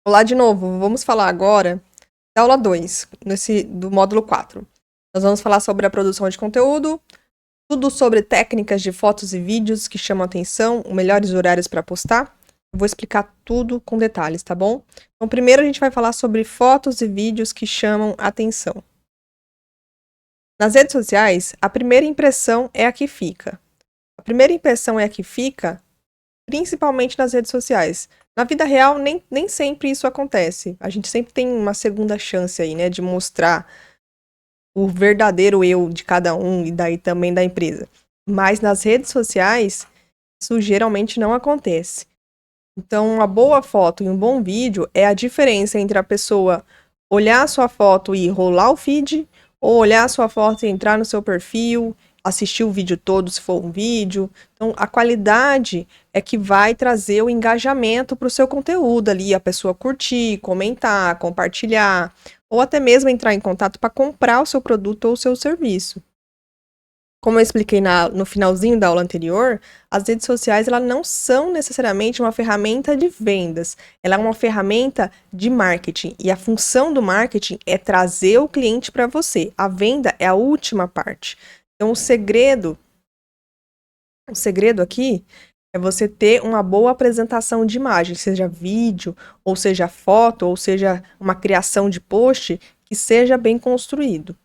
Olá de novo, vamos falar agora da aula 2, do módulo 4. Nós vamos falar sobre a produção de conteúdo, tudo sobre técnicas de fotos e vídeos que chamam a atenção, os melhores horários para postar. Eu vou explicar tudo com detalhes, tá bom? Então, primeiro a gente vai falar sobre fotos e vídeos que chamam a atenção. Nas redes sociais, a primeira impressão é a que fica. A primeira impressão é a que fica, principalmente nas redes sociais. Na vida real, nem sempre isso acontece. A gente sempre tem uma segunda chance aí, né, de mostrar o verdadeiro eu de cada um e daí também da empresa. Mas nas redes sociais, isso geralmente não acontece. Então, uma boa foto e um bom vídeo é a diferença entre a pessoa olhar a sua foto e rolar o feed, ou olhar a sua foto e entrar no seu perfil, assistir o vídeo todo se for um vídeo. Então, a qualidade é que vai trazer o engajamento para o seu conteúdo ali, a pessoa curtir, comentar, compartilhar, ou até mesmo entrar em contato para comprar o seu produto ou o seu serviço. Como eu expliquei no finalzinho da aula anterior, as redes sociais elas não são necessariamente uma ferramenta de vendas, ela é uma ferramenta de marketing. E a função do marketing é trazer o cliente para você. A venda é a última parte. Então, o segredo aqui é você ter uma boa apresentação de imagem, seja vídeo, ou seja foto, ou seja uma criação de post, que seja bem construído.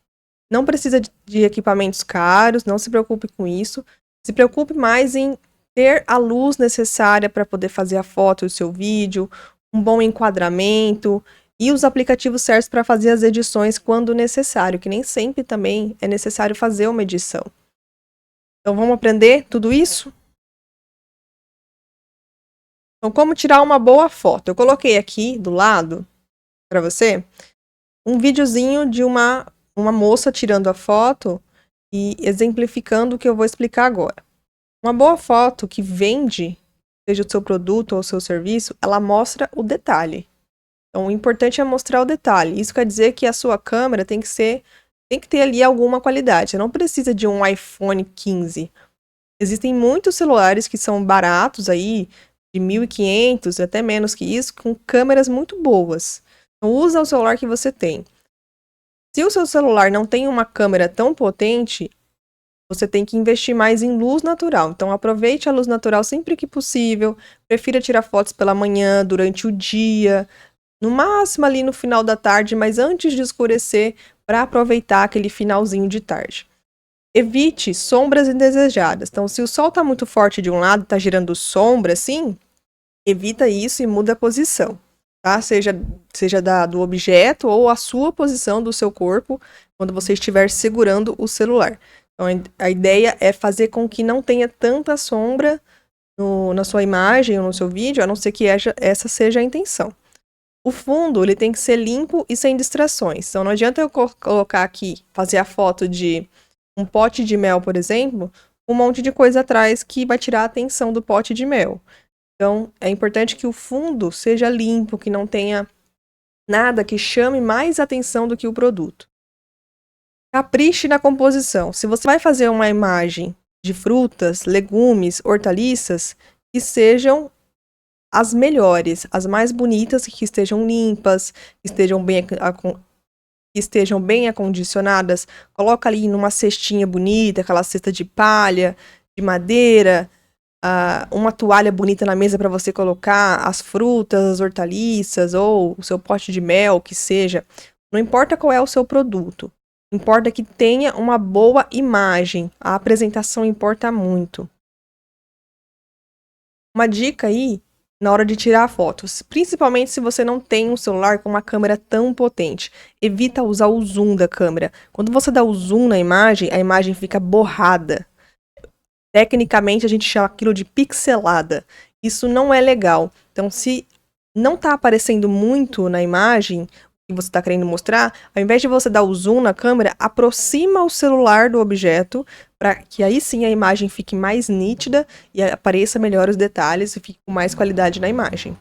Não precisa de equipamentos caros, não se preocupe com isso. Se preocupe mais em ter a luz necessária para poder fazer a foto e o seu vídeo, um bom enquadramento e os aplicativos certos para fazer as edições quando necessário, que nem sempre também é necessário fazer uma edição. Então vamos aprender tudo isso? Então, como tirar uma boa foto? Eu coloquei aqui do lado para você um videozinho de uma moça tirando a foto e exemplificando o que eu vou explicar agora. Uma boa foto que vende, seja o seu produto ou o seu serviço, ela mostra o detalhe. Então, o importante é mostrar o detalhe. Isso quer dizer que a sua câmera tem que ter ali alguma qualidade. Você não precisa de um iPhone 15. Existem muitos celulares que são baratos aí, de 1.500, até menos que isso, com câmeras muito boas. Então, usa o celular que você tem. Se o seu celular não tem uma câmera tão potente, você tem que investir mais em luz natural. Então, aproveite a luz natural sempre que possível. Prefira tirar fotos pela manhã, durante o dia, no máximo ali no final da tarde, mas antes de escurecer, para aproveitar aquele finalzinho de tarde. Evite sombras indesejadas. Então, se o sol está muito forte de um lado, está gerando sombra, assim, evita isso e muda a posição. Tá? Seja do objeto ou a sua posição do seu corpo quando você estiver segurando o celular. Então, a ideia é fazer com que não tenha tanta sombra na sua imagem ou no seu vídeo, a não ser que essa seja a intenção. O fundo ele tem que ser limpo e sem distrações. Então, não adianta eu colocar aqui, fazer a foto de um pote de mel, por exemplo, um monte de coisa atrás que vai tirar a atenção do pote de mel. Então, é importante que o fundo seja limpo, que não tenha nada que chame mais atenção do que o produto. Capriche na composição. Se você vai fazer uma imagem de frutas, legumes, hortaliças, que sejam as melhores, as mais bonitas, que estejam limpas, que estejam bem acondicionadas. Coloca ali numa cestinha bonita, aquela cesta de palha, de madeira, uma toalha bonita na mesa para você colocar as frutas, as hortaliças ou o seu pote de mel, que seja. Não importa qual é o seu produto, importa que tenha uma boa imagem. A apresentação importa muito. Uma dica aí na hora de tirar fotos, principalmente se você não tem um celular com uma câmera tão potente. Evita usar o zoom da câmera. Quando você dá o zoom na imagem, a imagem fica borrada. Tecnicamente, a gente chama aquilo de pixelada. Isso não é legal. Então, se não está aparecendo muito na imagem que você está querendo mostrar, ao invés de você dar o zoom na câmera, aproxima o celular do objeto para que aí sim a imagem fique mais nítida e apareça melhor os detalhes e fique com mais qualidade na imagem.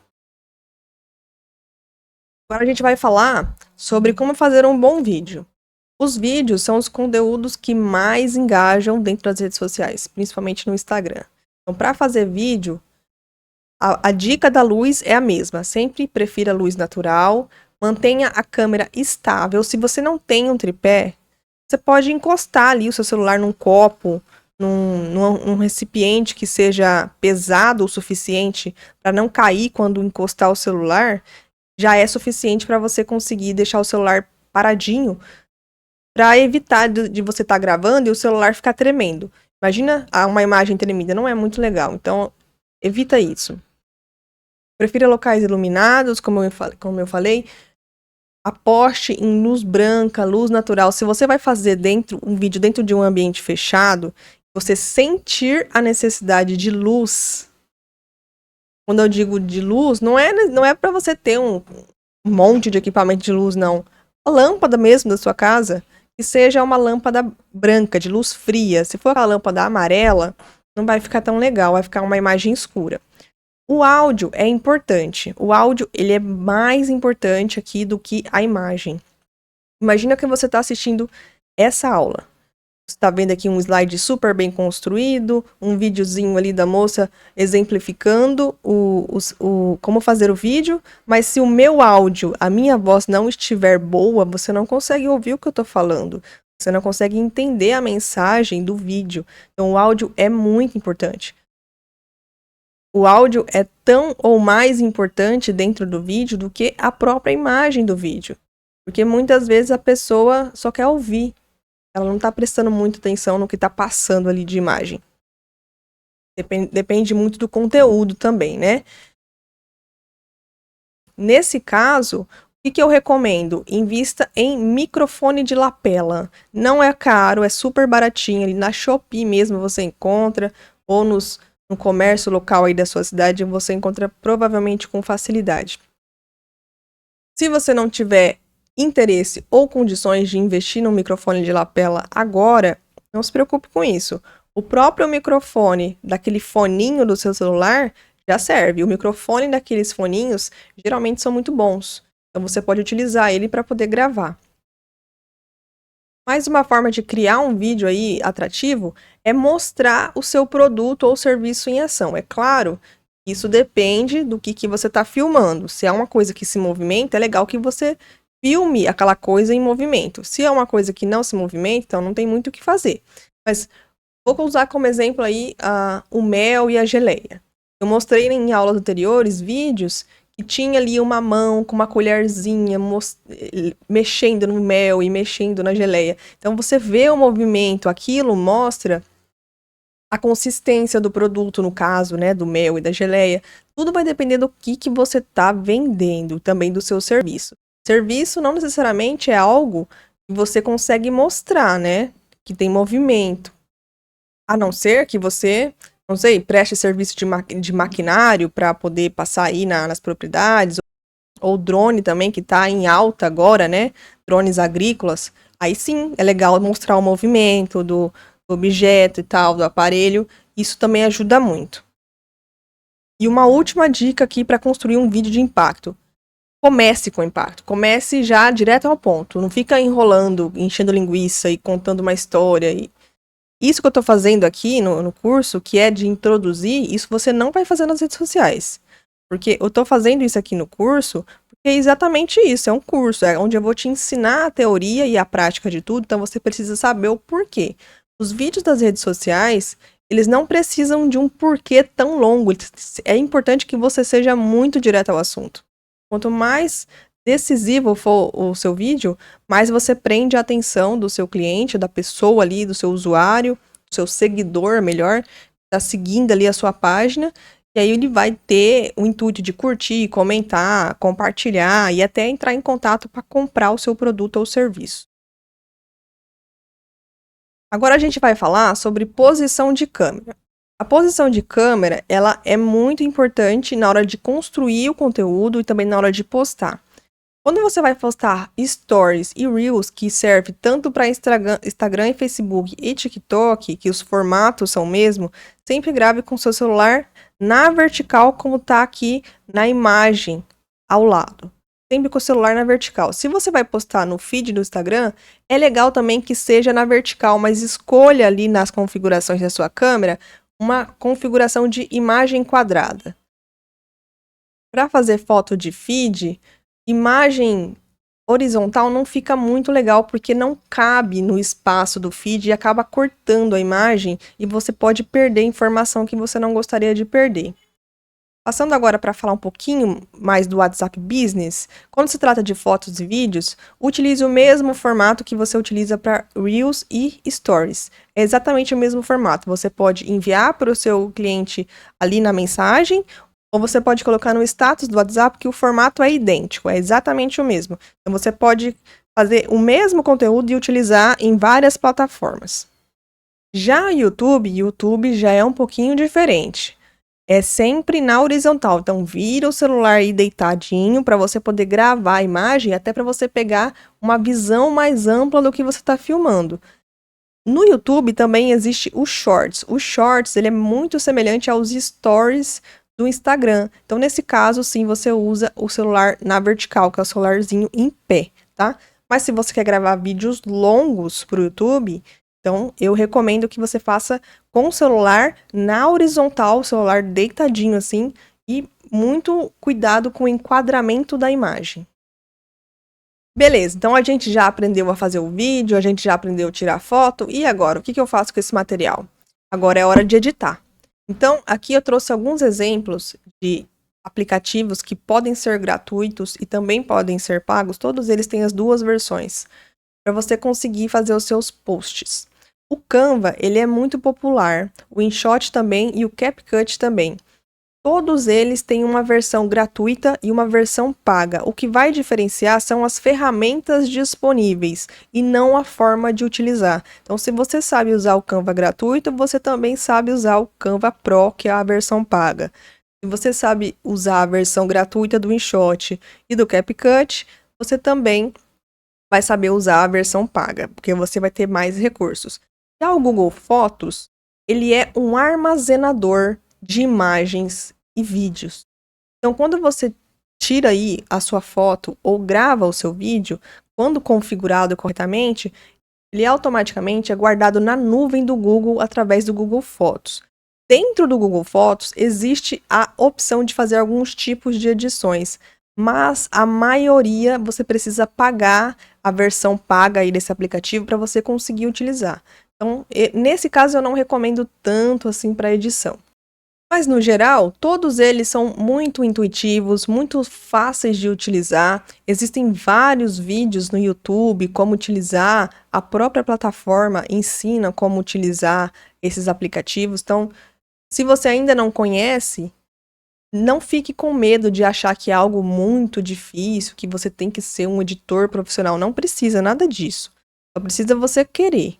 Agora a gente vai falar sobre como fazer um bom vídeo. Os vídeos são os conteúdos que mais engajam dentro das redes sociais, principalmente no Instagram. Então, para fazer vídeo, A dica da luz é a mesma, sempre prefira luz natural, mantenha a câmera estável. Se você não tem um tripé, você pode encostar ali o seu celular num copo, num recipiente que seja pesado o suficiente para não cair quando encostar o celular, já é suficiente para você conseguir deixar o celular paradinho, para evitar de você estar gravando e o celular ficar tremendo. Imagina uma imagem tremida, não é muito legal, então evita isso. Prefira locais iluminados, como eu falei. Aposte em luz branca, luz natural. Se você vai fazer um vídeo dentro de um ambiente fechado, você sentir a necessidade de luz. Quando eu digo de luz, não é para você ter um monte de equipamento de luz, não. A lâmpada mesmo da sua casa, que seja uma lâmpada branca, de luz fria. Se for aquela lâmpada amarela, não vai ficar tão legal, vai ficar uma imagem escura. O áudio é importante. O áudio, ele é mais importante aqui do que a imagem. Imagina que você está assistindo essa aula. Você está vendo aqui um slide super bem construído, um videozinho ali da moça exemplificando como fazer o vídeo, mas se o meu áudio, a minha voz não estiver boa, você não consegue ouvir o que eu estou falando. Você não consegue entender a mensagem do vídeo. Então, o áudio é muito importante. O áudio é tão ou mais importante dentro do vídeo do que a própria imagem do vídeo. Porque muitas vezes a pessoa só quer ouvir. Ela não está prestando muita atenção no que está passando ali de imagem. Depende muito do conteúdo também, né? Nesse caso, o que eu recomendo? Invista em microfone de lapela. Não é caro, é super baratinho. Ali na Shopee mesmo você encontra, ou no comércio local aí da sua cidade, você encontra provavelmente com facilidade. Se você não tiver interesse ou condições de investir num microfone de lapela agora, não se preocupe com isso. O próprio microfone daquele foninho do seu celular já serve. O microfone daqueles foninhos geralmente são muito bons. Então você pode utilizar ele para poder gravar. Mais uma forma de criar um vídeo aí atrativo é mostrar o seu produto ou serviço em ação. É claro, isso depende do que você está filmando. Se é uma coisa que se movimenta, é legal que você filme aquela coisa em movimento. Se é uma coisa que não se movimenta, então não tem muito o que fazer. Mas vou usar como exemplo aí o mel e a geleia. Eu mostrei em aulas anteriores vídeos que tinha ali uma mão com uma colherzinha mexendo no mel e mexendo na geleia. Então você vê o movimento, aquilo mostra a consistência do produto, no caso, né, do mel e da geleia. Tudo vai depender do que você está vendendo, também do seu serviço. Serviço não necessariamente é algo que você consegue mostrar, né, que tem movimento. A não ser que você, não sei, preste serviço de maquinário para poder passar aí nas propriedades, ou drone também, que está em alta agora, né? Drones agrícolas. Aí sim, é legal mostrar o movimento do objeto e tal, do aparelho. Isso também ajuda muito. E uma última dica aqui para construir um vídeo de impacto. Comece com impacto. Comece já direto ao ponto. Não fica enrolando, enchendo linguiça e contando uma história. Isso que eu estou fazendo aqui no curso, que é de introduzir, isso você não vai fazer nas redes sociais. Porque eu estou fazendo isso aqui no curso, porque é exatamente isso, é um curso, é onde eu vou te ensinar a teoria e a prática de tudo, então você precisa saber o porquê. Os vídeos das redes sociais, eles não precisam de um porquê tão longo, é importante que você seja muito direto ao assunto. Quanto mais decisivo for o seu vídeo, mais você prende a atenção do seu cliente, da pessoa ali, do seu usuário, do seu seguidor, melhor, que está seguindo ali a sua página, e aí ele vai ter o intuito de curtir, comentar, compartilhar e até entrar em contato para comprar o seu produto ou serviço. Agora a gente vai falar sobre posição de câmera. A posição de câmera, ela é muito importante na hora de construir o conteúdo e também na hora de postar. Quando você vai postar stories e reels, que serve tanto para Instagram e Facebook e TikTok, que os formatos são o mesmo, sempre grave com seu celular na vertical, como está aqui na imagem ao lado. Sempre com o celular na vertical. Se você vai postar no feed do Instagram, é legal também que seja na vertical, mas escolha ali nas configurações da sua câmera uma configuração de imagem quadrada. Para fazer foto de feed, imagem horizontal não fica muito legal porque não cabe no espaço do feed e acaba cortando a imagem e você pode perder informação que você não gostaria de perder. Passando agora para falar um pouquinho mais do WhatsApp Business, quando se trata de fotos e vídeos, utilize o mesmo formato que você utiliza para Reels e Stories. É exatamente o mesmo formato. Você pode enviar para o seu cliente ali na mensagem, ou você pode colocar no status do WhatsApp que o formato é idêntico, é exatamente o mesmo. Então você pode fazer o mesmo conteúdo e utilizar em várias plataformas. Já o YouTube já é um pouquinho diferente. É sempre na horizontal, então vira o celular aí deitadinho para você poder gravar a imagem, até para você pegar uma visão mais ampla do que você está filmando. No YouTube também existe o Shorts. O Shorts ele é muito semelhante aos Stories do Instagram. Então nesse caso sim você usa o celular na vertical, que é o celularzinho em pé, tá? Mas se você quer gravar vídeos longos para o YouTube, então eu recomendo que você faça com o celular na horizontal, o celular deitadinho assim, e muito cuidado com o enquadramento da imagem. Beleza, então a gente já aprendeu a fazer o vídeo, a gente já aprendeu a tirar foto, e agora, o que eu faço com esse material? Agora é hora de editar. Então, aqui eu trouxe alguns exemplos de aplicativos que podem ser gratuitos e também podem ser pagos, todos eles têm as duas versões, para você conseguir fazer os seus posts. O Canva, ele é muito popular, o InShot também e o CapCut também. Todos eles têm uma versão gratuita e uma versão paga. O que vai diferenciar são as ferramentas disponíveis e não a forma de utilizar. Então, se você sabe usar o Canva gratuito, você também sabe usar o Canva Pro, que é a versão paga. Se você sabe usar a versão gratuita do InShot e do CapCut, você também vai saber usar a versão paga, porque você vai ter mais recursos. Já o Google Fotos, ele é um armazenador de imagens e vídeos. Então, quando você tira aí a sua foto ou grava o seu vídeo, quando configurado corretamente, ele automaticamente é guardado na nuvem do Google através do Google Fotos. Dentro do Google Fotos, existe a opção de fazer alguns tipos de edições, mas a maioria você precisa pagar a versão paga aí desse aplicativo para você conseguir utilizar. Então, nesse caso, eu não recomendo tanto assim para edição. Mas, no geral, todos eles são muito intuitivos, muito fáceis de utilizar. Existem vários vídeos no YouTube como utilizar, a própria plataforma ensina como utilizar esses aplicativos. Então, se você ainda não conhece, não fique com medo de achar que é algo muito difícil, que você tem que ser um editor profissional. Não precisa nada disso. Só precisa você querer.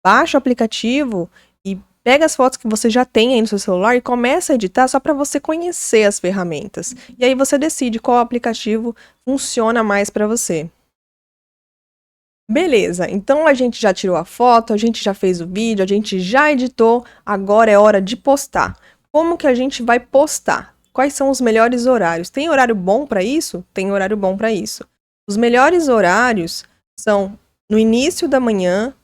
Baixa o aplicativo e pega as fotos que você já tem aí no seu celular e começa a editar só para você conhecer as ferramentas. E aí você decide qual aplicativo funciona mais para você. Beleza, então a gente já tirou a foto, a gente já fez o vídeo, a gente já editou, agora é hora de postar. Como que a gente vai postar? Quais são os melhores horários? Tem horário bom para isso? Tem horário bom para isso. Os melhores horários são no início da manhã,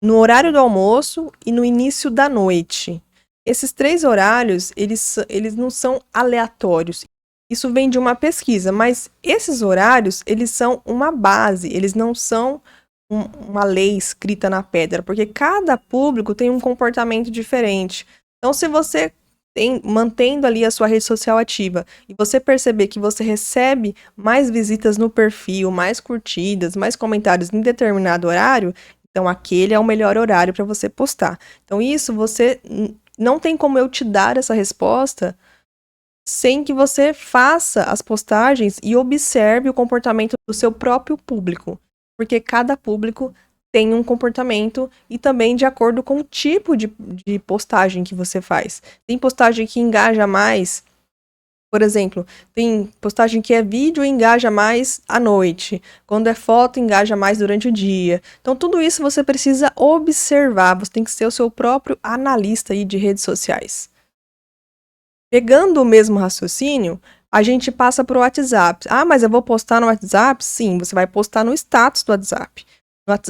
no horário do almoço e no início da noite. Esses 3 horários, eles não são aleatórios. Isso vem de uma pesquisa, mas esses horários, eles são uma base, eles não são uma lei escrita na pedra, porque cada público tem um comportamento diferente. Então, se você mantendo ali a sua rede social ativa e você perceber que você recebe mais visitas no perfil, mais curtidas, mais comentários em determinado horário, então, aquele é o melhor horário para você postar. Então, isso você não tem como eu te dar essa resposta sem que você faça as postagens e observe o comportamento do seu próprio público. Porque cada público tem um comportamento e também de acordo com o tipo de postagem que você faz. Tem postagem que engaja mais. Por exemplo, tem postagem que é vídeo e engaja mais à noite. Quando é foto, engaja mais durante o dia. Então, tudo isso você precisa observar. Você tem que ser o seu próprio analista aí de redes sociais. Pegando o mesmo raciocínio, a gente passa para o WhatsApp. Ah, mas eu vou postar no WhatsApp? Sim, você vai postar no status do WhatsApp.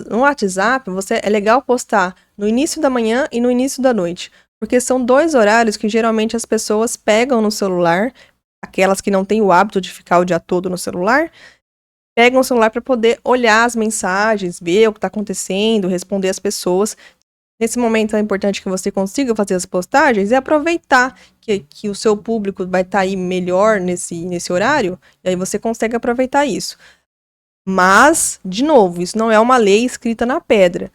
No WhatsApp, é legal postar no início da manhã e no início da noite. Porque são 2 horários que geralmente as pessoas pegam no celular aquelas que não têm o hábito de ficar o dia todo no celular, pegam o celular para poder olhar as mensagens, ver o que está acontecendo, responder as pessoas. Nesse momento é importante que você consiga fazer as postagens e aproveitar que o seu público vai estar aí melhor nesse horário, e aí você consegue aproveitar isso. Mas, de novo, isso não é uma lei escrita na pedra.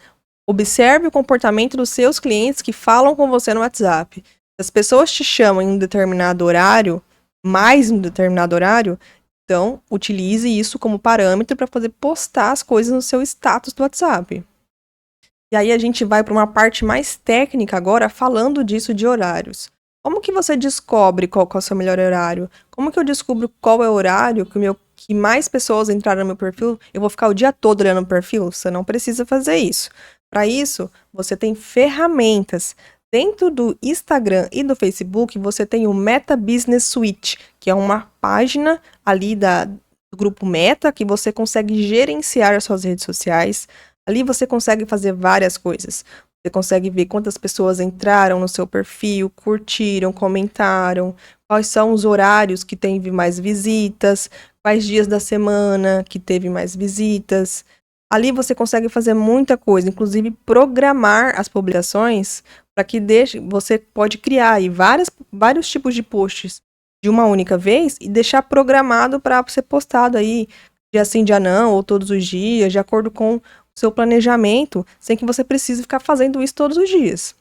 Observe o comportamento dos seus clientes que falam com você no WhatsApp. Se as pessoas te chamam em um determinado horário, mais em um determinado horário, então utilize isso como parâmetro para poder postar as coisas no seu status do WhatsApp. E aí a gente vai para uma parte mais técnica agora, falando disso de horários. Como que você descobre qual é o seu melhor horário? Como que eu descubro qual é o horário que mais pessoas entraram no meu perfil? Eu vou ficar o dia todo olhando o perfil? Você não precisa fazer isso. Para isso, você tem ferramentas. Dentro do Instagram e do Facebook, você tem o Meta Business Suite, que é uma página ali do grupo Meta, que você consegue gerenciar as suas redes sociais. Ali você consegue fazer várias coisas. Você consegue ver quantas pessoas entraram no seu perfil, curtiram, comentaram, quais são os horários que teve mais visitas, quais dias da semana que teve mais visitas. Ali você consegue fazer muita coisa, inclusive programar as publicações para que você pode criar aí vários tipos de posts de uma única vez e deixar programado para ser postado aí dia sim, dia não, ou todos os dias, de acordo com seu planejamento, sem que você precise ficar fazendo isso todos os dias.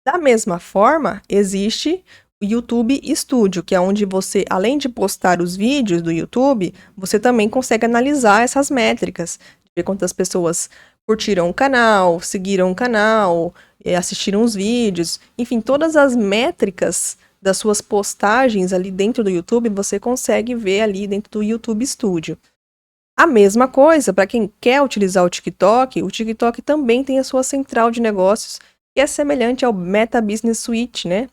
Da mesma forma, existe o YouTube Studio, que é onde você, além de postar os vídeos do YouTube, você também consegue analisar essas métricas, ver quantas pessoas curtiram o canal, seguiram o canal, assistiram os vídeos, enfim, todas as métricas das suas postagens ali dentro do YouTube, você consegue ver ali dentro do YouTube Studio. A mesma coisa, para quem quer utilizar o TikTok também tem a sua central de negócios, que é semelhante ao Meta Business Suite, né?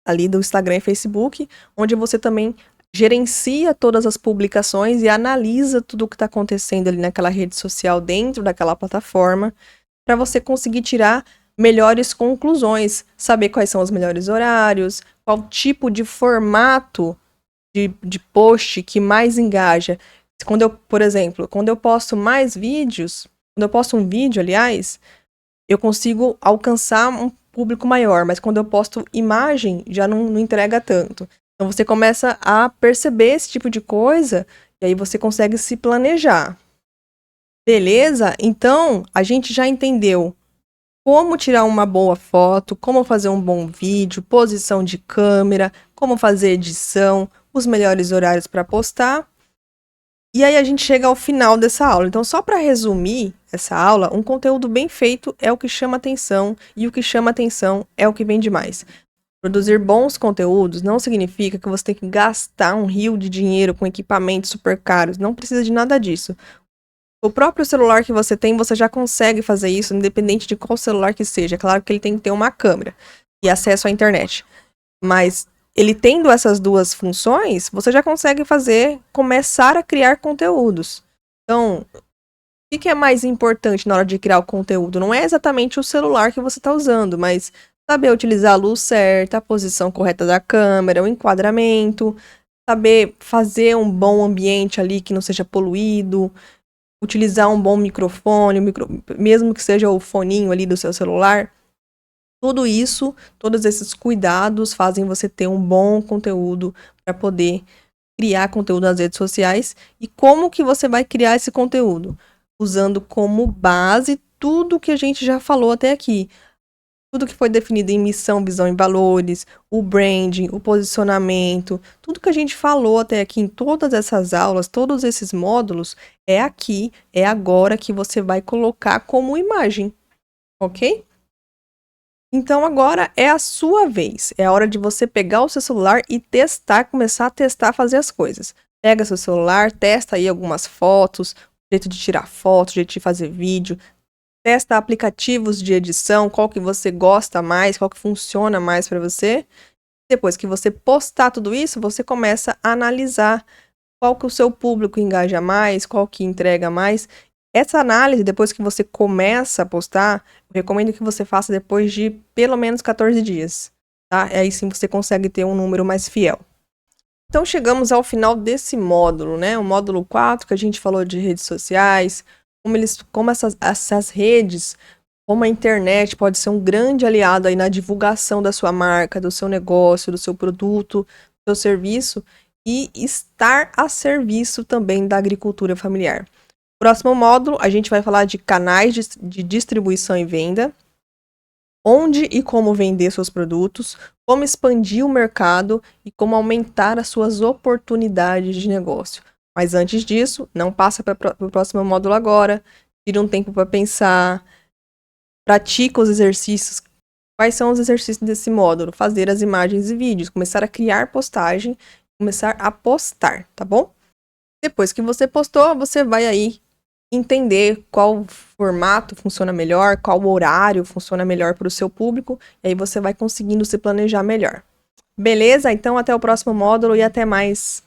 Ali do Instagram e Facebook, onde você também gerencia todas as publicações e analisa tudo o que está acontecendo ali naquela rede social dentro daquela plataforma, para você conseguir tirar melhores conclusões, saber quais são os melhores horários, qual tipo de formato de post que mais engaja. Por exemplo, quando eu posto mais vídeos, quando eu posto um vídeo, aliás, eu consigo alcançar um público maior, mas quando eu posto imagem, já não entrega tanto. Então você começa a perceber esse tipo de coisa, e aí você consegue se planejar. Beleza? Então, a gente já entendeu como tirar uma boa foto, como fazer um bom vídeo, posição de câmera, como fazer edição, os melhores horários para postar. E aí a gente chega ao final dessa aula. Então, só para resumir essa aula, um conteúdo bem feito é o que chama atenção, e o que chama atenção é o que vende mais. Produzir bons conteúdos não significa que você tem que gastar um rio de dinheiro com equipamentos super caros. Não precisa de nada disso. O próprio celular que você tem, você já consegue fazer isso, independente de qual celular que seja. É claro que ele tem que ter uma câmera e acesso à internet. Mas ele tendo essas duas funções, você já consegue começar a criar conteúdos. Então, o que é mais importante na hora de criar o conteúdo? Não é exatamente o celular que você está usando, mas saber utilizar a luz certa, a posição correta da câmera, o enquadramento, saber fazer um bom ambiente ali que não seja poluído, utilizar um bom microfone, mesmo que seja o foninho ali do seu celular. Tudo isso, todos esses cuidados fazem você ter um bom conteúdo para poder criar conteúdo nas redes sociais. E como que você vai criar esse conteúdo? Usando como base tudo que a gente já falou até aqui. Tudo que foi definido em missão, visão e valores, o branding, o posicionamento, tudo que a gente falou até aqui em todas essas aulas, todos esses módulos, é aqui, é agora que você vai colocar como imagem, ok? Então agora é a sua vez, é a hora de você pegar o seu celular e testar, começar a testar, fazer as coisas. Pega seu celular, testa aí algumas fotos, jeito de tirar foto, jeito de fazer vídeo, testa aplicativos de edição, qual que você gosta mais, qual que funciona mais para você. Depois que você postar tudo isso, você começa a analisar qual que o seu público engaja mais, qual que entrega mais. Essa análise, depois que você começa a postar, eu recomendo que você faça depois de pelo menos 14 dias, tá? Aí sim você consegue ter um número mais fiel. Então, chegamos ao final desse módulo, né? O módulo 4, que a gente falou de redes sociais, como essas redes, como a internet pode ser um grande aliado aí na divulgação da sua marca, do seu negócio, do seu produto, do seu serviço, e estar a serviço também da agricultura familiar. Próximo módulo, a gente vai falar de canais de distribuição e venda, onde e como vender seus produtos, como expandir o mercado e como aumentar as suas oportunidades de negócio. Mas antes disso, não passa para o próximo módulo agora, tira um tempo para pensar, pratica os exercícios. Quais são os exercícios desse módulo? Fazer as imagens e vídeos, começar a criar postagem, começar a postar, tá bom? Depois que você postou, você vai aí entender qual formato funciona melhor, qual horário funciona melhor para o seu público, e aí você vai conseguindo se planejar melhor. Beleza? Então até o próximo módulo e até mais!